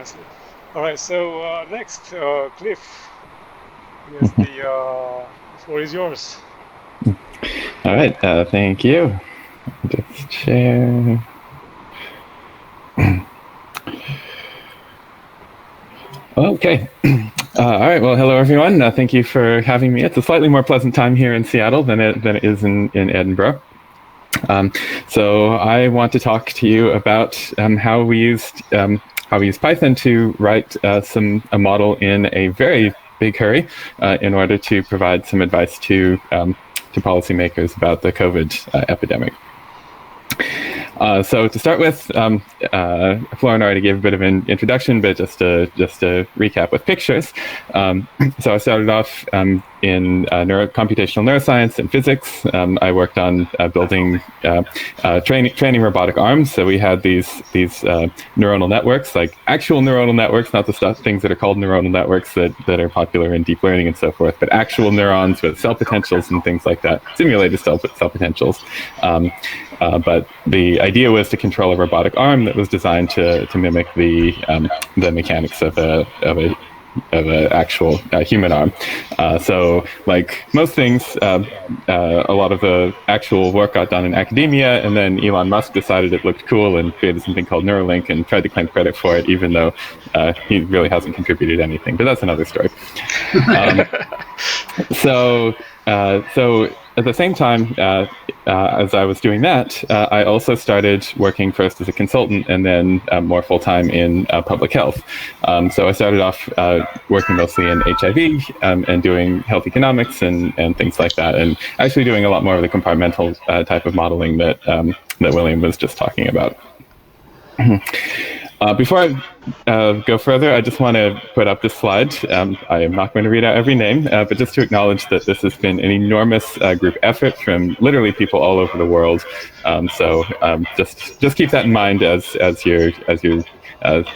nicely. All right, so next, Cliff, yes, the floor is yours. All right, thank you. Just share. Okay. All right. Well, hello everyone. Thank you for having me. It's a slightly more pleasant time here in Seattle than it is in Edinburgh. So I want to talk to you about how we used Python to write a model in a very big hurry in order to provide some advice to policymakers about the COVID epidemic. So to start with, Florian already gave a bit of an introduction, but just to recap with pictures. So I started off in computational neuroscience and physics. I worked on building training robotic arms. So we had these neuronal networks, like actual neuronal networks, not the things that are called neuronal networks that are popular in deep learning and so forth, but actual neurons with cell potentials and things like that, simulated cell potentials. But the idea was to control a robotic arm that was designed to mimic the mechanics of an actual human arm. So, like most things, a lot of the actual work got done in academia, and then Elon Musk decided it looked cool and created something called Neuralink and tried to claim credit for it, even though he really hasn't contributed anything. But that's another story. So at the same time, as I was doing that, I also started working first as a consultant and then more full-time in public health. So I started off working mostly in HIV and doing health economics and things like that, and actually doing a lot more of the compartmental type of modeling that William was just talking about. Before I go further, I just want to put up this slide. I am not going to read out every name, but just to acknowledge that this has been an enormous group effort from literally people all over the world. So just keep that in mind as you're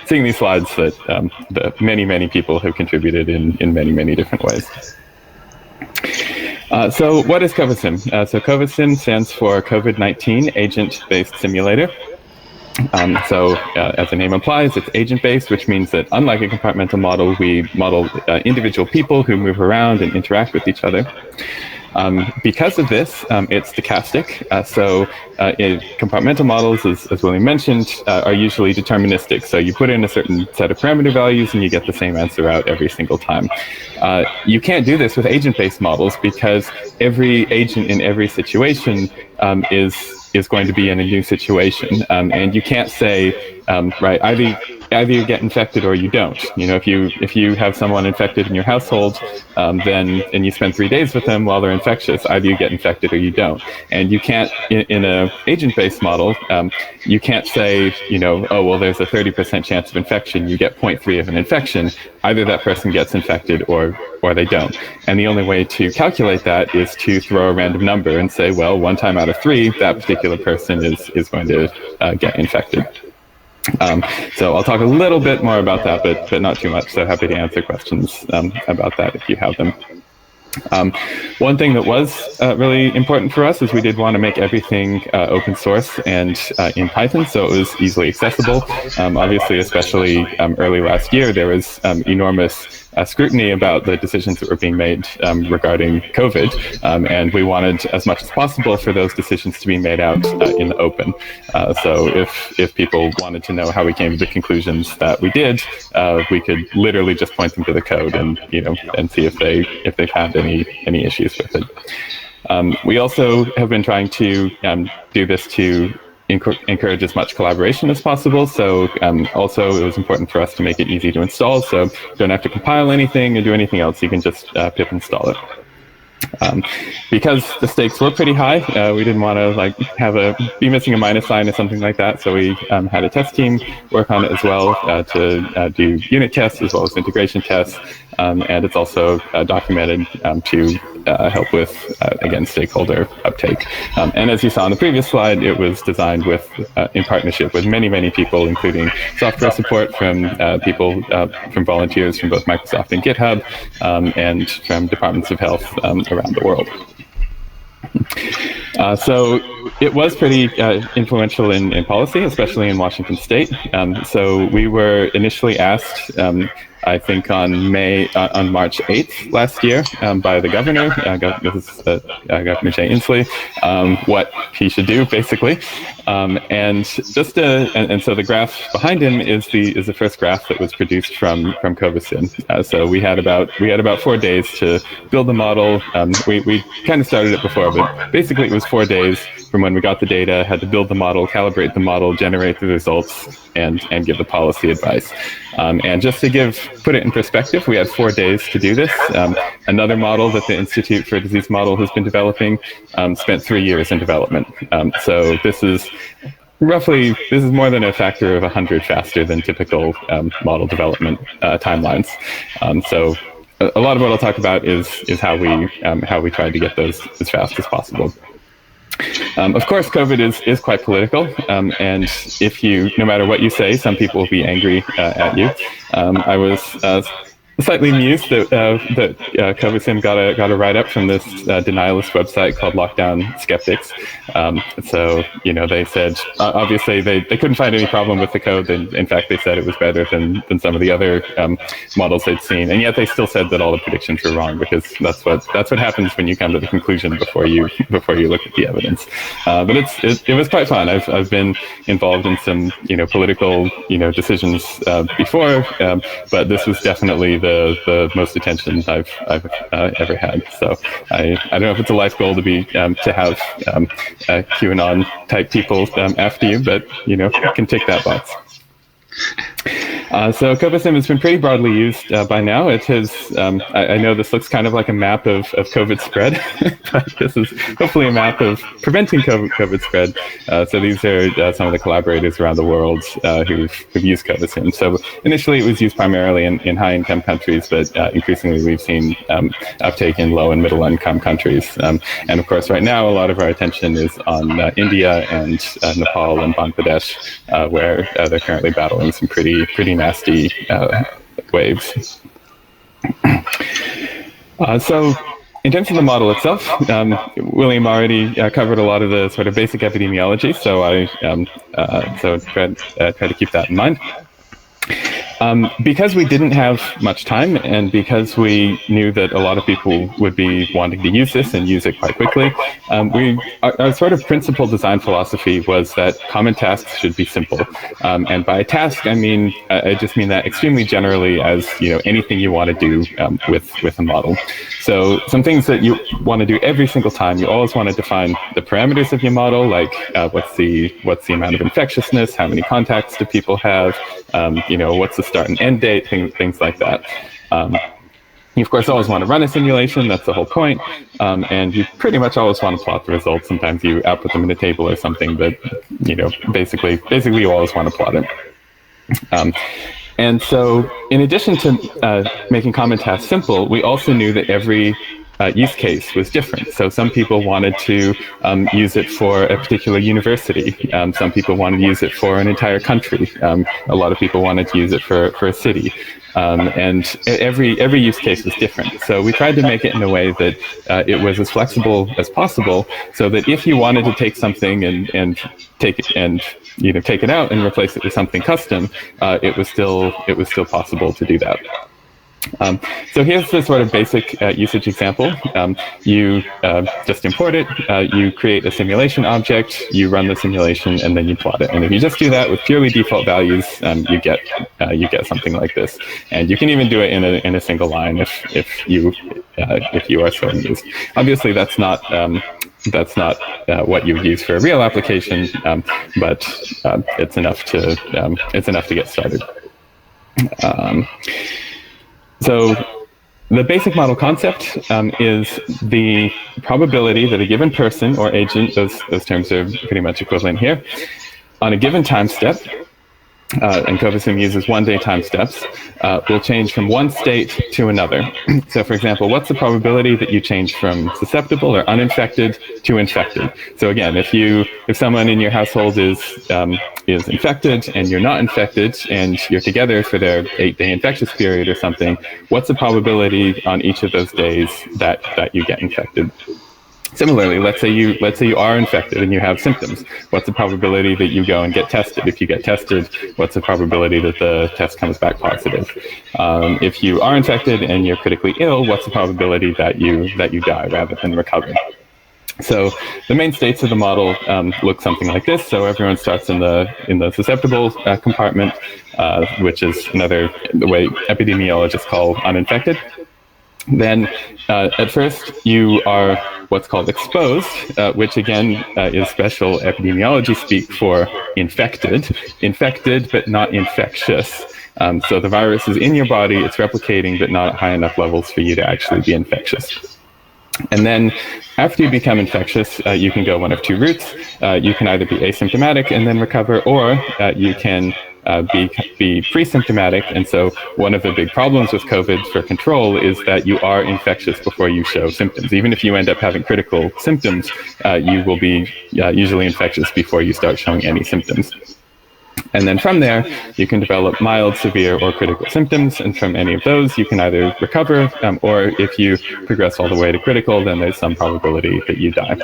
seeing these slides, that many people have contributed in many different ways. So what is CoverSim? So CoverSim stands for COVID-19 Agent-Based Simulator. So as the name implies, it's agent-based, which means that unlike a compartmental model, we model individual people who move around and interact with each other. Because of this, it's stochastic. So compartmental models, as William mentioned, are usually deterministic. So you put in a certain set of parameter values and you get the same answer out every single time. You can't do this with agent-based models because every agent in every situation is going to be in a new situation, and you can't say right, either you get infected or you don't. You know, if you have someone infected in your household, and you spend 3 days with them while they're infectious, either you get infected or you don't. And you can't, in a agent-based model, you can't say, oh well, there's a 30% chance of infection, you get 0.3 of an infection. Either that person gets infected or they don't. And the only way to calculate that is to throw a random number and say, well, 1 time out of 3, that particular person is going to get infected. So I'll talk a little bit more about that, but not too much. So happy to answer questions about that if you have them. One thing that was really important for us is we did want to make everything open source and in Python, so it was easily accessible. Obviously, especially early last year, there was enormous scrutiny about the decisions that were being made regarding COVID, and we wanted as much as possible for those decisions to be made out in the open. So if people wanted to know how we came to the conclusions that we did, we could literally just point them to the code and and see if they've had any issues with it. We also have been trying to do this to encourage as much collaboration as possible. So also it was important for us to make it easy to install. So you don't have to compile anything or do anything else. You can just pip install it. Because the stakes were pretty high, we didn't want to be missing a minus sign or something like that. So we had a test team work on it as well to do unit tests as well as integration tests. And it's also documented to help with, again, stakeholder uptake. And as you saw on the previous slide, it was designed in partnership with many people, including software support from from volunteers from both Microsoft and GitHub, and from departments of health around the world. So it was pretty influential in policy, especially in Washington State. So we were initially asked, I think on March 8th last year, by the governor, Governor Jay Inslee, what he should do basically, and so the graph behind him is the first graph that was produced from Covasim. So we had about 4 days to build the model. We kind of started it before, but basically it was 4 days from when we got the data, had to build the model, calibrate the model, generate the results, and give the policy advice. And just to put it in perspective, we had 4 days to do this. Another model that the Institute for Disease Model has been developing spent 3 years in development. So this is more than a factor of 100 faster than typical model development timelines. So a lot of what I'll talk about is how we tried to get those as fast as possible. Of course, COVID is quite political, and no matter what you say, some people will be angry at you. I was slightly amused that Covasim got a write-up from this denialist website called Lockdown Skeptics. So, they said, obviously they couldn't find any problem with the code. In fact, they said it was better than some of the other models they'd seen. And yet they still said that all the predictions were wrong, because that's what happens when you come to the conclusion before you look at the evidence. But it was quite fun. I've been involved in some, political, decisions before, but this was definitely the most attention I've ever had. So I don't know if it's a life goal to have QAnon type people after you, but you can tick that box. So Covasim has been pretty broadly used by now. It has, I know this looks kind of like a map of COVID spread, but this is hopefully a map of preventing COVID spread. So these are some of the collaborators around the world who've used Covasim. So initially it was used primarily in high-income countries, but increasingly we've seen uptake in low and middle-income countries. And of course, right now, a lot of our attention is on India and Nepal and Bangladesh, where they're currently battling some pretty nasty waves. So in terms of the model itself, William already covered a lot of the sort of basic epidemiology, so I try to keep that in mind. Because we didn't have much time, and because we knew that a lot of people would be wanting to use this and use it quite quickly, our sort of principal design philosophy was that common tasks should be simple. And by task, I just mean that extremely generally as anything you want to do with a model. So some things that you want to do every single time, you always want to define the parameters of your model, like what's the amount of infectiousness, how many contacts do people have, what's the start and end date, things like that. You of course always want to run a simulation, that's the whole point, and you pretty much always want to plot the results. Sometimes you output them in a table or something, but basically you always want to plot it. And so in addition to making common tasks simple, we also knew that every use case was different. So some people wanted to use it for a particular university. Some people wanted to use it for an entire country. A lot of people wanted to use it for a city. And every use case was different. So we tried to make it in a way that it was as flexible as possible, so that if you wanted to take something and take it out and replace it with something custom, it was still possible to do that. So here's the sort of basic usage example. You just import it, you create a simulation object, you run the simulation, and then you plot it. And if you just do that with purely default values, you get something like this. And you can even do it in a single line if you are so amused. Obviously, that's not what you would use for a real application, but it's enough to get started. So the basic model concept is the probability that a given person or agent, those terms are pretty much equivalent here, on a given time step, and Covasim uses one-day time steps, will change from one state to another. So for example, what's the probability that you change from susceptible or uninfected to infected? So again, if someone in your household is infected and you're not infected and you're together for their 8-day infectious period or something, what's the probability on each of those days that you get infected? Similarly, let's say you are infected and you have symptoms. What's the probability that you go and get tested? If you get tested, what's the probability that the test comes back positive? If you are infected and you're critically ill, what's the probability that you die rather than recover? So the main states of the model look something like this. So everyone starts in the susceptible compartment, which is the way epidemiologists call uninfected. Then at first you are what's called exposed, which again is special epidemiology speak for infected but not infectious. So the virus is in your body, it's replicating, but not at high enough levels for you to actually be infectious. And then after you become infectious, you can go one of two routes. You can either be asymptomatic and then recover, or you can be pre-symptomatic. And so one of the big problems with COVID for control is that you are infectious before you show symptoms. Even if you end up having critical symptoms, you will be usually infectious before you start showing any symptoms. And then from there, you can develop mild, severe, or critical symptoms. And from any of those, you can either recover, or if you progress all the way to critical, then there's some probability that you die.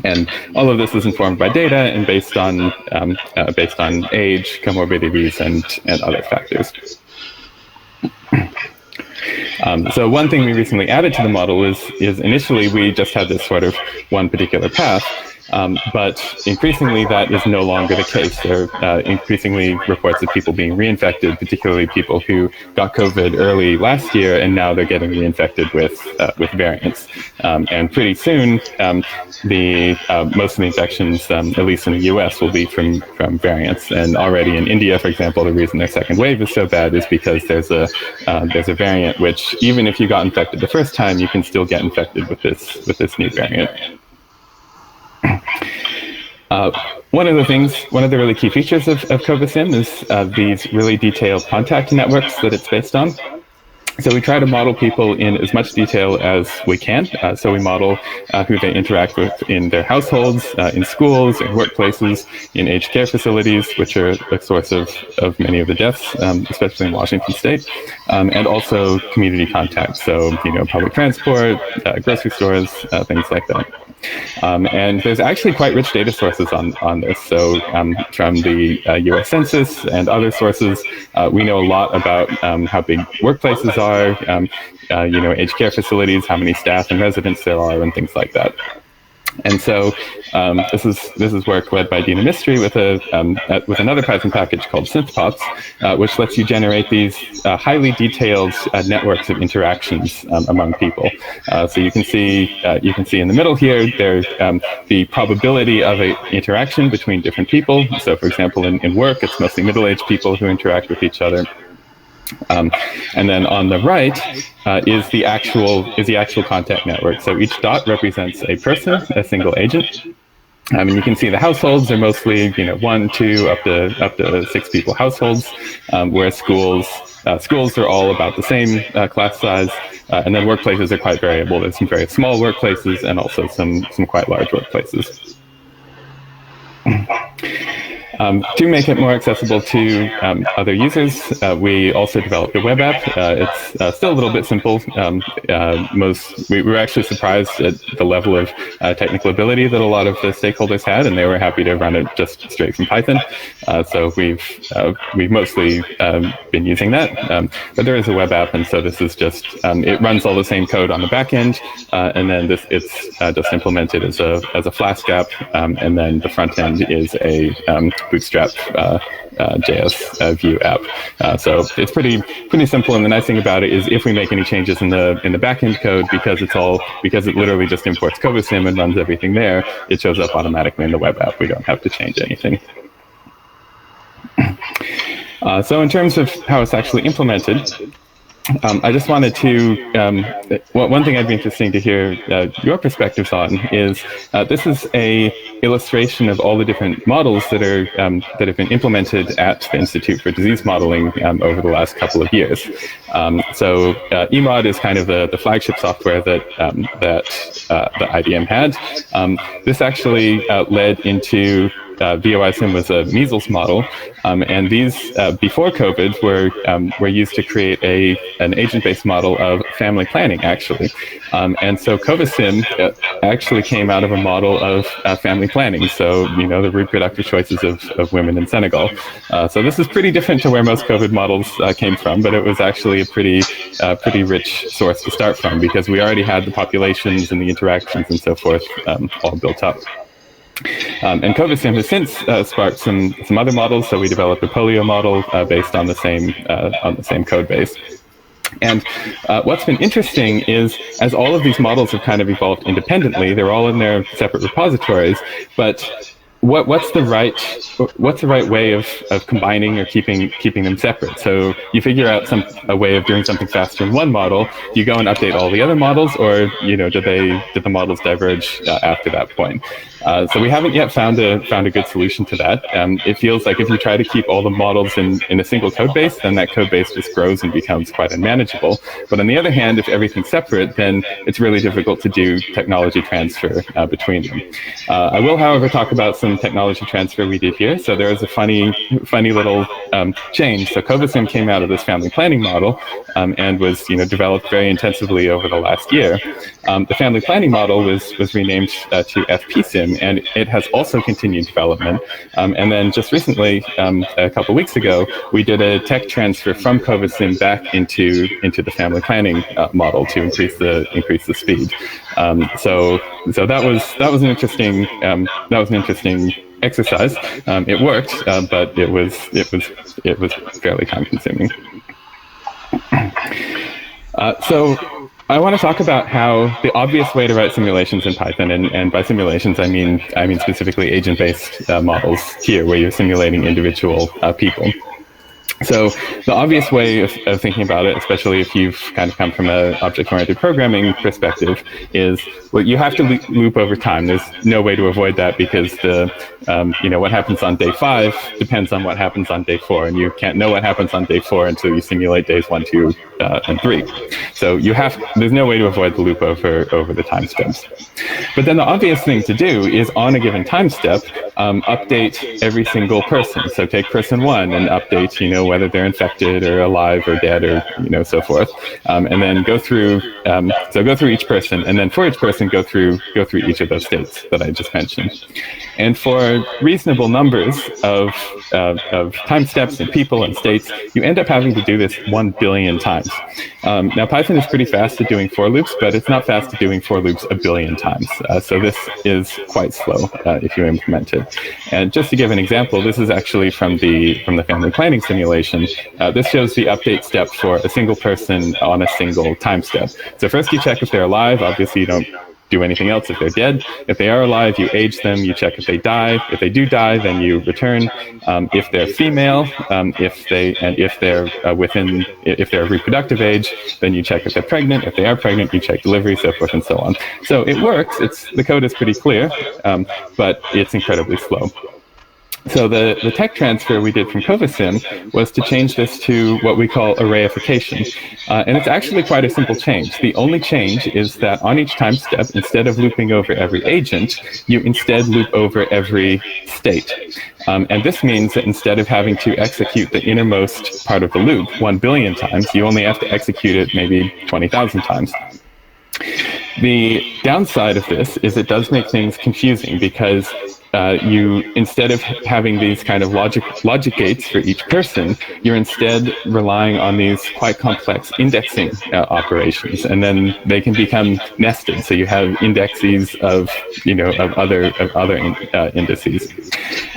And all of this is informed by data and based on age, comorbidities, and other factors. So one thing we recently added to the model is initially we just had this sort of one particular path. But increasingly, that is no longer the case. There are increasingly reports of people being reinfected, particularly people who got COVID early last year, and now they're getting reinfected with variants. And pretty soon, most of the infections, at least in the US, will be from variants. And already in India, for example, the reason their second wave is so bad is because there's a variant which, even if you got infected the first time, you can still get infected with this new variant. One of the really key features of Covasim is these really detailed contact networks that it's based on. So we try to model people in as much detail as we can. So we model who they interact with in their households, in schools, in workplaces, in aged care facilities, which are the source of many of the deaths, especially in Washington state, and also community contacts. So, public transport, grocery stores, things like that. And there's actually quite rich data sources on this. So from the US Census and other sources, we know a lot about how big workplaces are, aged care facilities, how many staff and residents there are, and things like that. And so this is work led by Dina Mistry with another Python package called SynthPops, which lets you generate these highly detailed networks of interactions among people. So you can see in the middle here the probability of an interaction between different people. So for example, in work, it's mostly middle-aged people who interact with each other. And then on the right is the actual contact network. So each dot represents a person, a single agent. And you can see the households are mostly 1, 2, up to 6 people households, where schools are all about the same class size, and then workplaces are quite variable. There's some very small workplaces and also some quite large workplaces. To make it more accessible to other users, we also developed a web app. It's still a little bit simple. We were actually surprised at the level of technical ability that a lot of the stakeholders had, and they were happy to run it just straight from Python. So we've mostly been using that. But there is a web app, and so this is just it runs all the same code on the back end, and then it's just implemented as a Flask app, and then the front end is a Bootstrap JS Vue app. So it's pretty simple. And the nice thing about it is if we make any changes in the backend code, because it literally just imports Covasim and runs everything there, it shows up automatically in the web app. We don't have to change anything. So in terms of how it's actually implemented, I just wanted to, one thing I'd be interested to hear your perspectives on is this is a illustration of all the different models that have been implemented at the Institute for Disease Modeling over the last couple of years. So eMod is kind of the flagship software that the IDM had. This actually led into VOISIM was a measles model, and these before COVID were used to create an agent-based model of family planning, actually. And so Covasim actually came out of a model of family planning, so the reproductive choices of women in Senegal. So this is pretty different to where most COVID models came from, but it was actually a pretty rich source to start from, because we already had the populations and the interactions and so forth all built up. And Covasim has since sparked some other models. So we developed a polio model based on the same code base. And what's been interesting is, as all of these models have kind of evolved independently, they're all in their separate repositories, but what's the right way of combining or keeping them separate? So you figure out a way of doing something faster in one model. Do you go and update all the other models, or did the models diverge after that point? So we haven't yet found a good solution to that. It feels like if you try to keep all the models in a single code base, then that code base just grows and becomes quite unmanageable. But on the other hand, if everything's separate, then it's really difficult to do technology transfer between them. I will, however, talk about some technology transfer we did here. So there was a funny little change. So Covasim came out of this family planning model and was developed very intensively over the last year. The family planning model was renamed to FPSIM, and it has also continued development. And then just recently, a couple of weeks ago, we did a tech transfer from Covasim back into the family planning model to increase the speed. So that was an interesting exercise. It worked, but it was fairly time consuming. So I want to talk about how the obvious way to write simulations in Python, and by simulations I mean specifically agent-based models here, where you're simulating individual people. So the obvious way of thinking about it, especially if you've kind of come from an object-oriented programming perspective, is, well, you have to loop over time. There's no way to avoid that, because what happens on day 5 depends on what happens on day 4, and you can't know what happens on day 4 until you simulate days 1, 2, and 3. So there's no way to avoid the loop over the time steps. But then the obvious thing to do is, on a given time step, update every single person. So take person 1 and update, whether they're infected or alive or dead, or so forth, and then go through each person, and then for each person go through each of those states that I just mentioned. And for reasonable numbers of time steps and people and states, you end up having to do this 1 billion times. Now Python is pretty fast at doing for loops, but it's not fast at doing for loops 1 billion times. So this is quite slow if you implement it. And just to give an example, this is actually from the family planning simulation. This shows the update step for a single person on a single time step. So first you check if they're alive. Obviously you don't do anything else if they're dead. If they are alive, you age them. You check if they die. If they do die, then you return. If they're female, if they're a reproductive age, then you check if they're pregnant. If they are pregnant, you check delivery, so forth and so on. So it works. The code is pretty clear, but it's incredibly slow. So the tech transfer we did from Covasim was to change this to what we call arrayification. And it's actually quite a simple change. The only change is that on each time step, instead of looping over every agent, you instead loop over every state. And this means that instead of having to execute the innermost part of the loop 1 billion times, you only have to execute it maybe 20,000 times. The downside of this is it does make things confusing, because instead of having these kind of logic gates for each person, you're instead relying on these quite complex indexing operations, and then they can become nested. So you have indexes of other indices,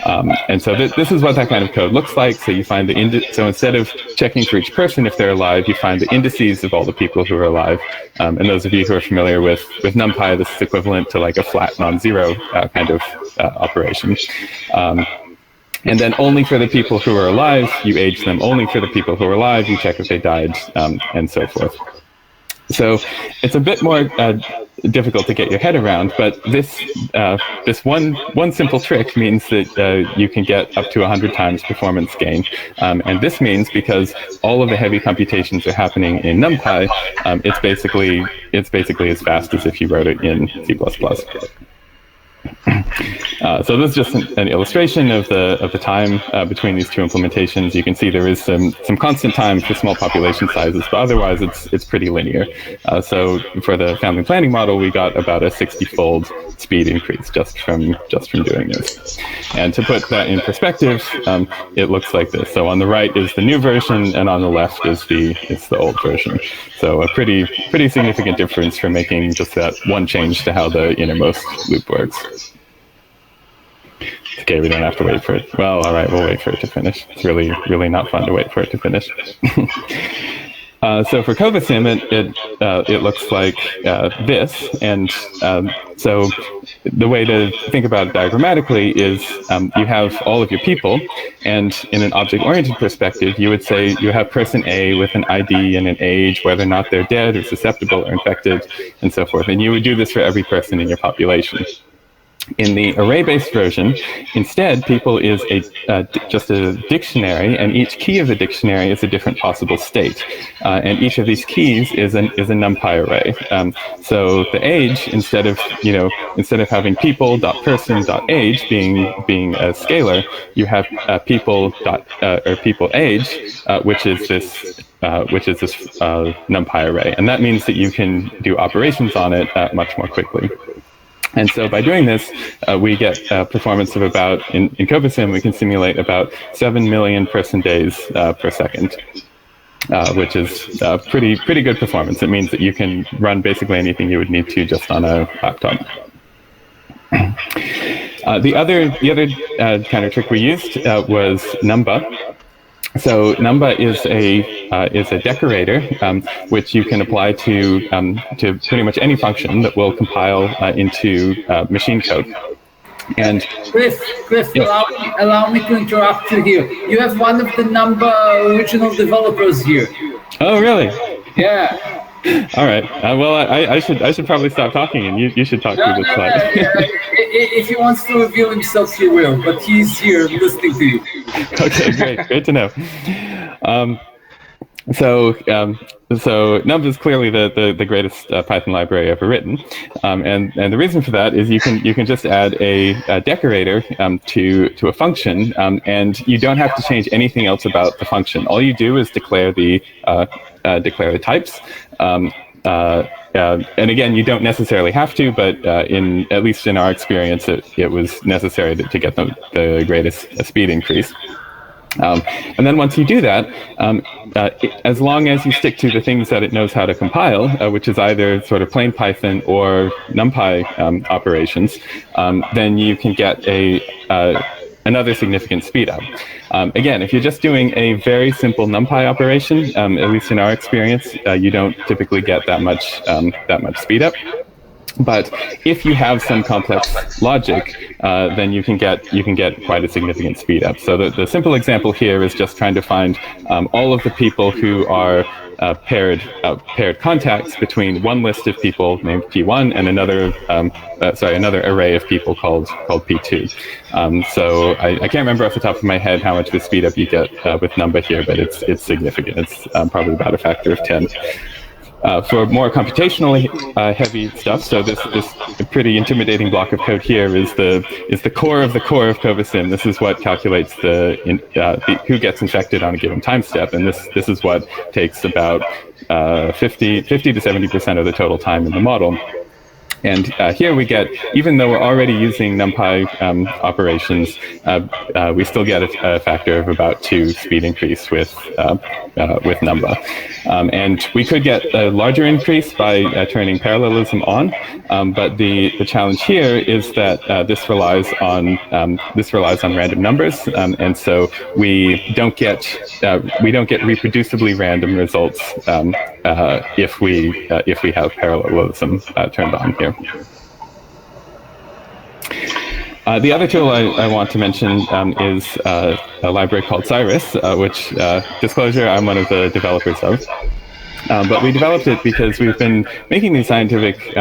and so this is what that kind of code looks like. So you find so instead of checking for each person if they're alive, you find the indices of all the people who are alive. And those of you who are familiar with Numpy, this is equivalent to like a flat non-zero kind of operation. And then only for the people who are alive, you age them. Only for the people who are alive, you check if they died, and so forth. So it's a bit more difficult to get your head around, but this one simple trick means that you can get up to 100 times performance gain. And this means, because all of the heavy computations are happening in Numpy, it's basically as fast as if you wrote it in C++. So this is just an illustration of the time between these two implementations. You can see there is some constant time for small population sizes, but otherwise it's pretty linear. So for the family planning model, we got about a 60-fold speed increase just from doing this. And to put that in perspective, it looks like this. So on the right is the new version, and on the left is the old version. So a pretty significant difference for making just that one change to how the innermost loop works. Okay, we don't have to wait for it. Well, all right, we'll wait for it to finish. It's really not fun to wait for it to finish. So for Covasim, it looks like this, and so the way to think about it diagrammatically is you have all of your people, and in an object-oriented perspective, you would say you have person A with an ID and an age, whether or not they're dead or susceptible or infected, and so forth. And you would do this for every person in your population. In the array-based version, instead, people is just a dictionary, and each key of the dictionary is a different possible state. And each of these keys is a Numpy array. So the age, instead of having people.person.age being a scalar, you have people age, which is this Numpy array. And that means that you can do operations on it much more quickly. And so by doing this, we get performance of about, in Covasim, we can simulate about 7 million person days per second, which is pretty good performance. It means that you can run basically anything you would need to just on a laptop. The other kind of trick we used was Numba. So Numba is a decorator, which you can apply to pretty much any function that will compile into machine code. And Chris, yes. allow me to interrupt you here. You have one of the Numba original developers here. Oh, really? Yeah. All right. Well, I should probably stop talking, and you should talk through this slide. If he wants to reveal himself, he will. But he's here listening to you. Okay, great to know. So Numba is clearly the greatest Python library ever written, and the reason for that is you can just add a decorator to a function, and you don't have to change anything else about the function. All you do is declare the types. And again, you don't necessarily have to, but at least in our experience, it was necessary to get the greatest speed increase. And then once you do that, as long as you stick to the things that it knows how to compile, which is either sort of plain Python or Numpy operations, then you can get another significant speed up. Again, if you're just doing a very simple Numpy operation, at least in our experience, you don't typically get that much speed up. But if you have some complex logic, then you can get quite a significant speed up. So the simple example here is just trying to find all of the people who are paired contacts between one list of people named P1 and another array of people called P2. So I can't remember off the top of my head how much of a speed up you get with Numba here, but it's significant. It's probably about a factor of 10. For more computationally heavy stuff, so this pretty intimidating block of code here is the core of Covasim. This is what calculates who gets infected on a given time step, and this is what takes about 50 to 70% of the total time in the model. And here we get, even though we're already using Numpy operations, we still get a factor of about 2 speed increase with Numba. And we could get a larger increase by turning parallelism on, but the challenge here is that this relies on random numbers, and so we don't get reproducibly random results if we have parallelism turned on here. The other tool I want to mention is a library called Cyrus, which, disclosure, I'm one of the developers of. But we developed it because we've been making these scientific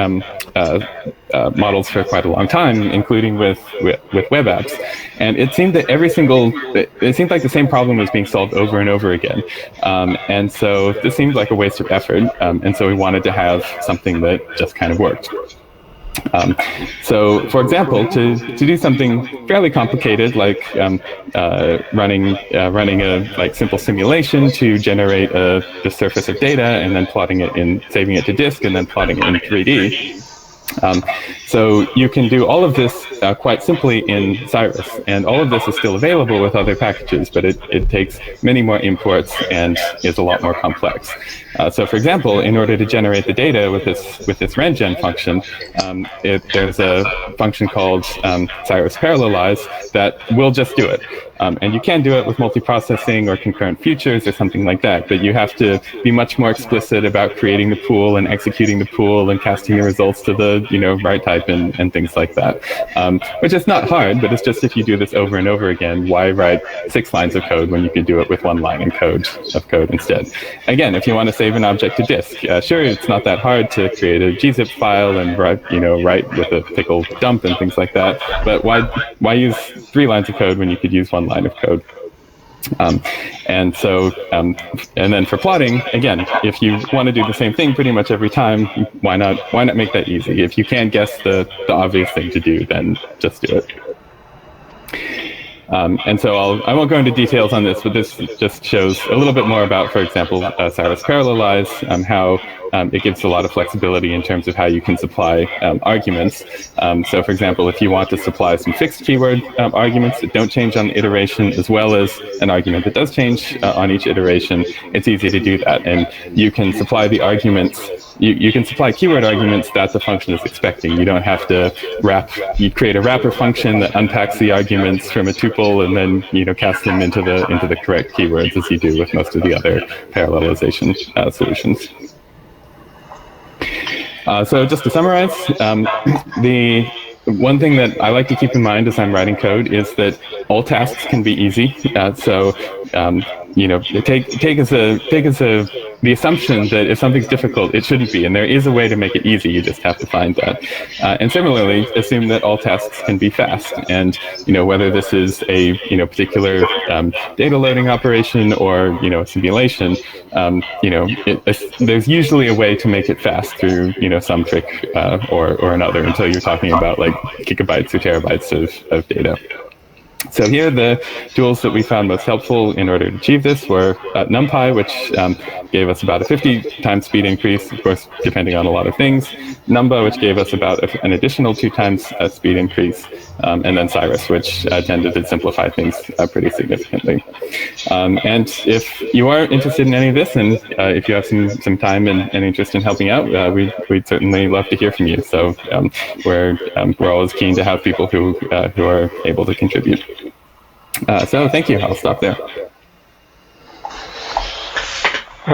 models for quite a long time, including with web apps. And it seemed that it seemed like the same problem was being solved over and over again. And so this seemed like a waste of effort. And so we wanted to have something that just kind of worked. So, for example, to do something fairly complicated like running a simple simulation to generate the surface of data and then plotting it saving it to disk and then plotting it in 3D. So you can do all of this quite simply in Cyrus, and all of this is still available with other packages, but it takes many more imports and is a lot more complex. So for example, in order to generate the data with this randgen function, there's a function called Cyrus parallelize that will just do it. And you can do it with multiprocessing or concurrent futures or something like that, but you have to be much more explicit about creating the pool and executing the pool and casting the results to the right type and things like that. Which is not hard, but it's just if you do this over and over again, why write 6 lines of code when you can do it with 1 line of code instead? Again, if you want to save an object to disk, sure, it's not that hard to create a gzip file and write with a pickle dump and things like that, but why use 3 lines of code when you could use 1 line of code? And then for plotting, again, if you want to do the same thing pretty much every time, why not make that easy? If you can't guess the obvious thing to do, then just do it. And so I won't go into details on this, but this just shows a little bit more about, for example, Cyrus parallelize, how it gives a lot of flexibility in terms of how you can supply arguments. So for example, if you want to supply some fixed keyword arguments that don't change on iteration, as well as an argument that does change on each iteration, it's easy to do that. And you can supply the arguments, you can supply keyword arguments that the function is expecting. You don't have to you create a wrapper function that unpacks the arguments from a tuple and then cast them into the correct keywords, as you do with most of the other parallelization solutions. So just to summarize, the one thing that I like to keep in mind as I'm writing code is that all tasks can be easy. Take as the assumption that if something's difficult, it shouldn't be, and there is a way to make it easy. You just have to find that. And similarly, assume that all tasks can be fast, and whether this is a particular data loading operation or a simulation, there's usually a way to make it fast through some trick or another, until you're talking about like gigabytes or terabytes of data. So here, the tools that we found most helpful in order to achieve this were Numpy, which gave us about a 50 times speed increase, of course, depending on a lot of things. Numba, which gave us about an additional 2 times speed increase. And then Cyrus, which tended to simplify things pretty significantly. And if you are interested in any of this, and if you have some time and interest in helping out, we'd certainly love to hear from you. So we're always keen to have people who are able to contribute. So thank you. I'll stop there.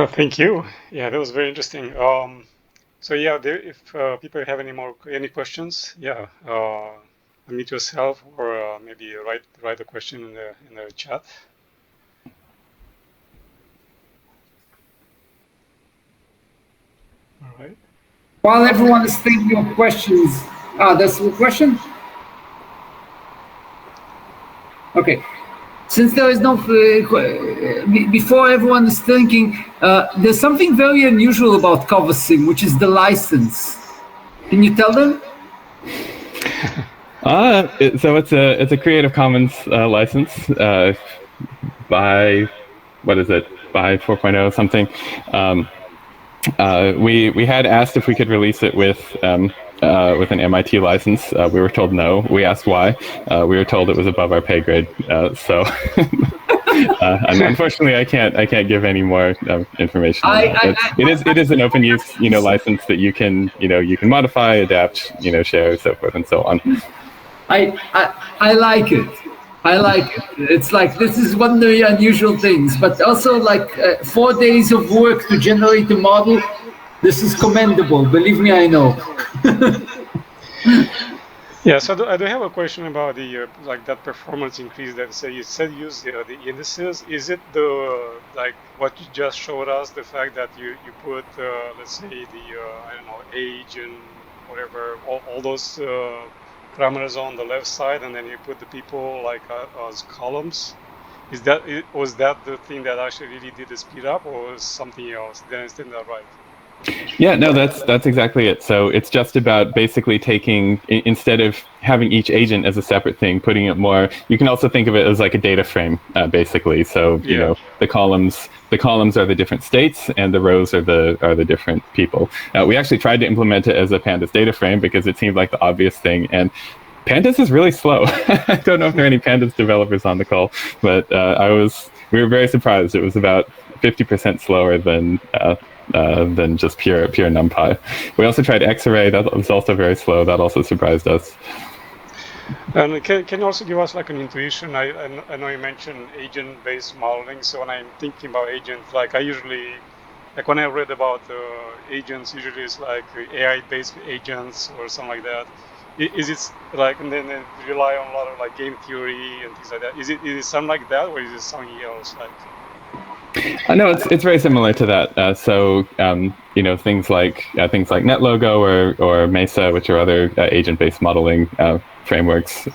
Thank you. Yeah, that was very interesting. So yeah, if people have any questions, yeah, unmute yourself or maybe write a question in the chat. All right. While everyone is thinking of questions, that's the question. Okay. Since there is no, before everyone is thinking, there's something very unusual about Covasim, which is the license. Can you tell them? So it's a Creative Commons license by, what is it, by 4.0 something. We had asked if we could release it with an MIT license. We were told no. We asked why. We were told it was above our pay grade. So unfortunately, I can't give any more information. It is an open use license that you can modify, adapt, share, so forth and so on. I like it. I like it. It's like, this is one of the unusual things, but also like 4 days of work to generate a model. This is commendable. Believe me, I know. Yeah, so I do have a question about the that performance increase that you said use the indices. Is it the what you just showed us, the fact that you put let's say the I don't know, age and whatever, all those parameters on the left side, and then you put the people as columns? Was that the thing that actually really did the speed up, or was something else? Then isn't that right? Yeah, no, that's exactly it. So it's just about basically taking, instead of having each agent as a separate thing, putting it more. You can also think of it as like a data frame, basically. So you know, the columns are the different states, and the rows are the different people. We actually tried to implement it as a pandas data frame because it seemed like the obvious thing, and pandas is really slow. I don't know if there are any pandas developers on the call, but we were very surprised. It was about 50% slower than just pure Numpy. We also tried X-Array. That was also very slow. That also surprised us. And can you also give us like an intuition? I know you mentioned agent-based modeling. So when I'm thinking about agents, like I usually, like when I read about agents, usually it's like AI-based agents or something like that. Is it like, and then rely on a lot of like game theory and things like that? Is it something like that, or is it something else? Like, no, it's very similar to that. So you know, things like NetLogo or Mesa, which are other agent-based modeling frameworks.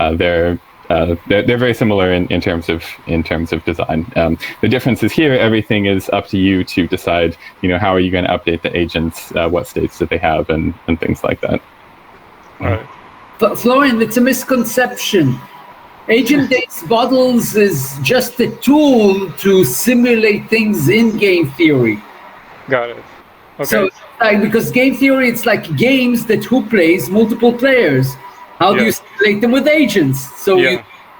They're very similar in terms of design. The difference is here, everything is up to you to decide. You know, how are you going to update the agents? What states do they have, and things like that. Right. But Florian, it's a misconception. Agent-based models is just a tool to simulate things in game theory. Got it. Okay. So, like, because game theory, it's like games that who plays multiple players. How do you simulate them with agents? So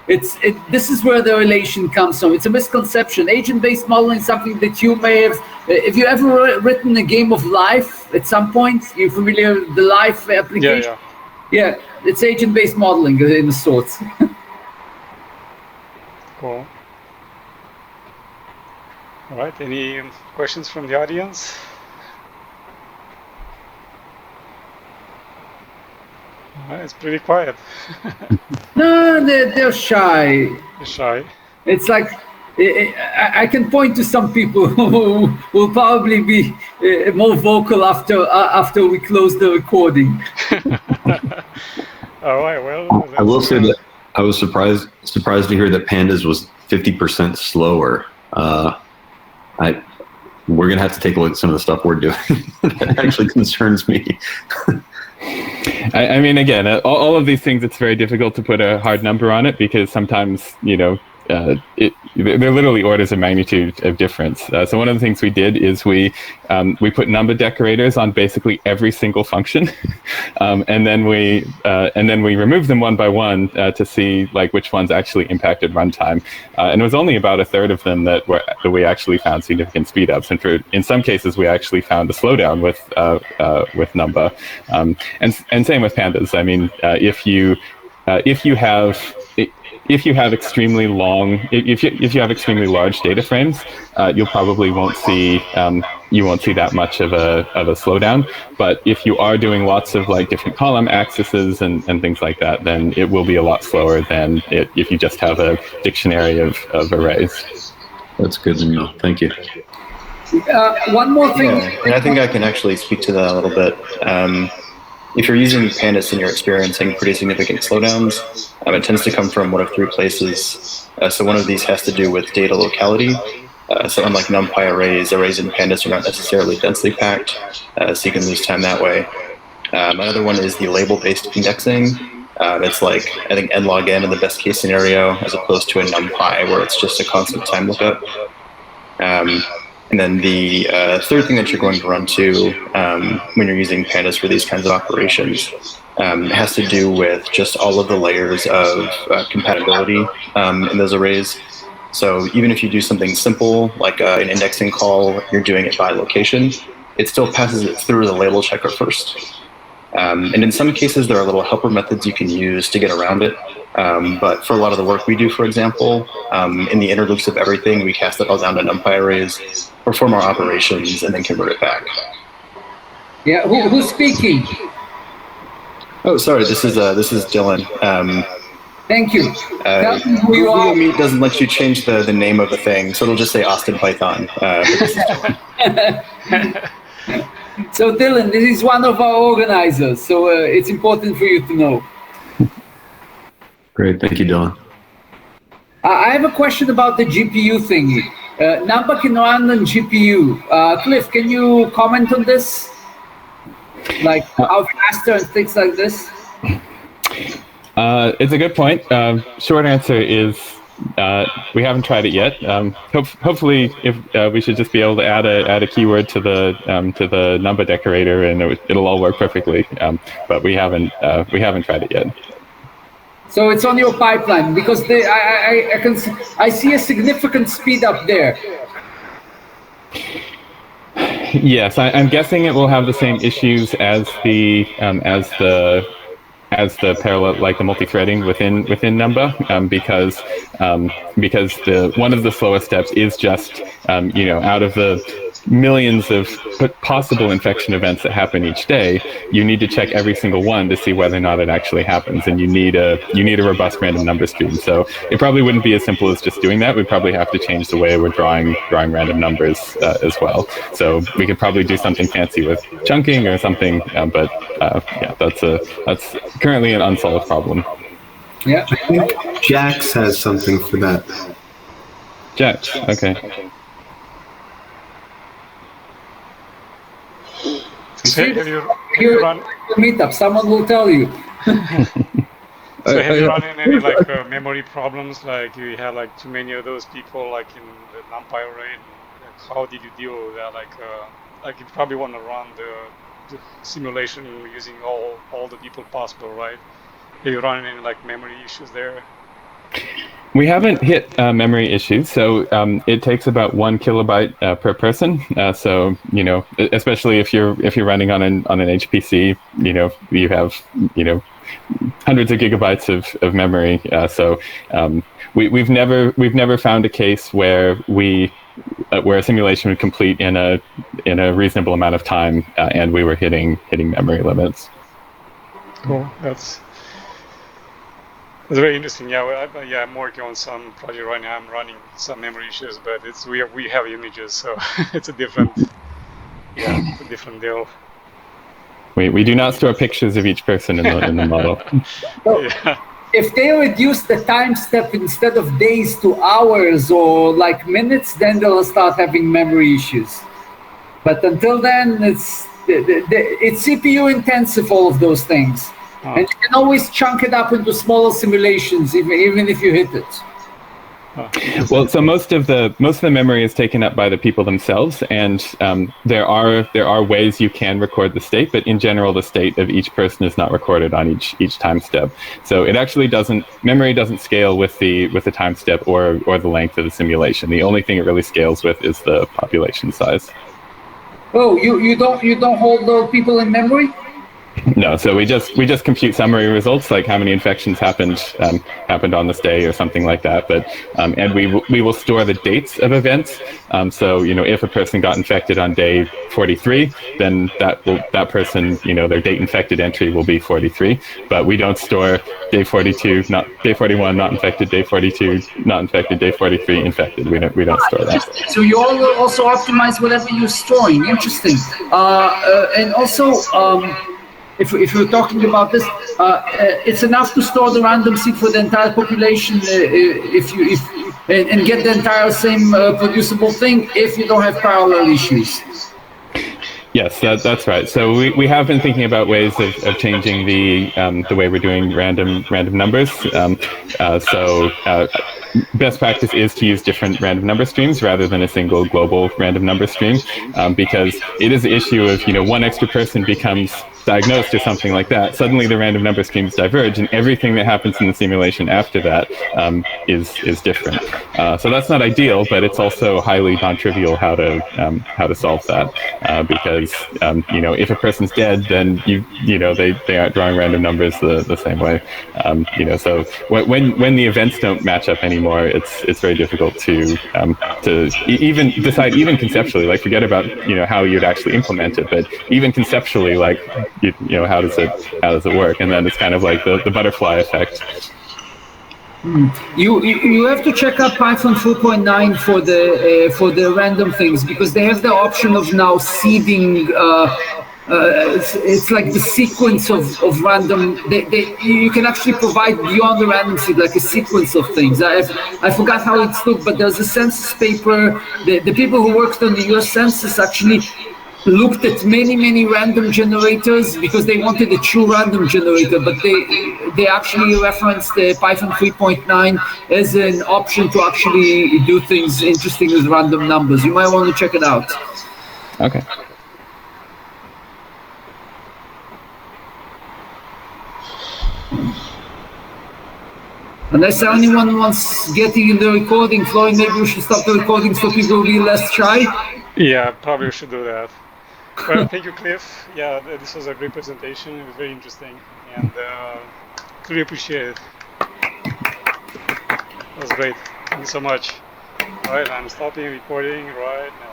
this is where the relation comes from. It's a misconception. Agent-based modeling is something that you may have. If you ever written a game of life at some point, you're familiar with the life application. Yeah, it's agent-based modeling in the sorts. Cool. All right. Any questions from the audience? All right, it's pretty quiet. No, they're shy. They're shy. It's like I can point to some people who will probably be more vocal after we close the recording. All right. Well, I will say that I was surprised to hear that pandas was 50% slower. We're gonna have to take a look at some of the stuff we're doing. That actually concerns me. I mean, again, all of these things, it's very difficult to put a hard number on it because sometimes, you know, they're literally orders of magnitude of difference. So one of the things we did is we put Numba decorators on basically every single function, and then we removed them one by one to see like which ones actually impacted runtime. And it was only about a third of them that we actually found significant speed ups, and in some cases we actually found a slowdown with Numba, and same with pandas. I mean, if you have extremely long, if you have extremely large data frames, you probably won't see that much of a slowdown. But if you are doing lots of like different column accesses and things like that, then it will be a lot slower than if you just have a dictionary of arrays. That's good to know. Thank you. One more thing. Yeah, and I think I can actually speak to that a little bit. If you're using pandas and you're experiencing pretty significant slowdowns, it tends to come from one of three places. So one of these has to do with data locality. So unlike NumPy arrays in pandas are not necessarily densely packed, so you can lose time that way. Another one is the label-based indexing. It's like, I think, n log n in the best case scenario, as opposed to a NumPy where it's just a constant time lookup. And then the third thing that you're going to run to when you're using pandas for these kinds of operations has to do with just all of the layers of compatibility in those arrays. So even if you do something simple like an indexing call, you're doing it by location, it still passes it through the label checker first. And in some cases, there are little helper methods you can use to get around it. But for a lot of the work we do, for example, in the inner loops of everything, we cast it all down to NumPy arrays, perform our operations, and then convert it back. Yeah, who's speaking? Oh, sorry, this is Dylan. Thank you. Google Meet doesn't let you change the name of the thing, so it'll just say Austin Python. So Dylan, this is one of our organizers, so it's important for you to know. Great, thank you, Dylan. I have a question about the GPU thingy. Numba can run on GPU. Cliff, can you comment on this? Like how faster and things like this? It's a good point. Short answer is we haven't tried it yet. Hopefully, if we should just be able to add a keyword to the Numba decorator, and it'll all work perfectly. But we haven't tried it yet. So it's on your pipeline because I see a significant speed up there. Yes, I'm guessing it will have the same issues as the parallel, like the multi-threading within Numba, because one of the slowest steps is just out of the millions of possible infection events that happen each day, you need to check every single one to see whether or not it actually happens, and you need a robust random number stream. So it probably wouldn't be as simple as just doing that. We'd probably have to change the way we're drawing random numbers as well. So we could probably do something fancy with chunking or something, but yeah, that's currently an unsolved problem. Yeah, I think Jax has something for that. Jax, okay. So have you run meetup? Someone will tell you. So have you run into any like memory problems? Like you had like too many of those people like in the Numpy array. Like, how did you deal with that? Like you probably want to run the simulation using all the people possible, right? Have you run into like memory issues there? We haven't hit memory issues, so it takes about 1 kilobyte per person. So especially if you're running on an HPC, you have hundreds of gigabytes of memory. So we've never found a case where a simulation would complete in a reasonable amount of time, and we were hitting memory limits. Cool. That's very interesting. Yeah, I'm working on some project right now. I'm running some memory issues, but we have images, so it's a different deal. We do not store pictures of each person in the model. So if they reduce the time step instead of days to hours or like minutes, then they'll start having memory issues. But until then, it's CPU intensive, all of those things. And you can always chunk it up into smaller simulations, even if you hit it. Well, so most of the memory is taken up by the people themselves, and there are ways you can record the state, but in general, the state of each person is not recorded on each time step. So it actually memory doesn't scale with the time step or the length of the simulation. The only thing it really scales with is the population size. Oh, you don't hold those people in memory? No, so we just compute summary results, like how many infections happened on this day or something like that. But and we will store the dates of events. So if a person got infected on day 43, then that person their date infected entry will be 43. But we don't store day 42, not day 41, not infected, day 42, not infected, day 43, infected. We don't store that. So you also optimize whatever you're storing. Interesting. And also. If we're talking about this, it's enough to store the random seed for the entire population and get the entire same producible thing if you don't have parallel issues. Yes, that's right. So we have been thinking about ways of changing the way we're doing random numbers. Best practice is to use different random number streams rather than a single global random number stream, because it is the issue of one extra person becomes diagnosed or something like that. Suddenly the random number streams diverge, and everything that happens in the simulation after that is different. So that's not ideal, but it's also highly non-trivial how to solve that, because if a person's dead, then they aren't drawing random numbers the same way. So when the events don't match up anymore, it's very difficult to even decide, even conceptually, like forget about how you'd actually implement it, but even conceptually, like how does it work? And then it's kind of like the butterfly effect. You have to check out Python 4.9 for the random things, because they have the option of now seeding It's like the sequence of random. You can actually provide beyond the random seed like a sequence of things. I forgot how it's looked, but there's a census paper. The people who worked on the U.S. Census actually looked at many random generators because they wanted a true random generator, but they actually referenced the Python 3.9 as an option to actually do things interesting with random numbers. You might want to check it out. Okay. Unless anyone wants getting in the recording, Floyd, maybe we should stop the recording so people will be less shy. Yeah, probably should do that. Well, thank you, Cliff. Yeah, this was a great presentation. It was very interesting, and really appreciate it. That was great. Thank you so much. All right, I'm stopping recording right now.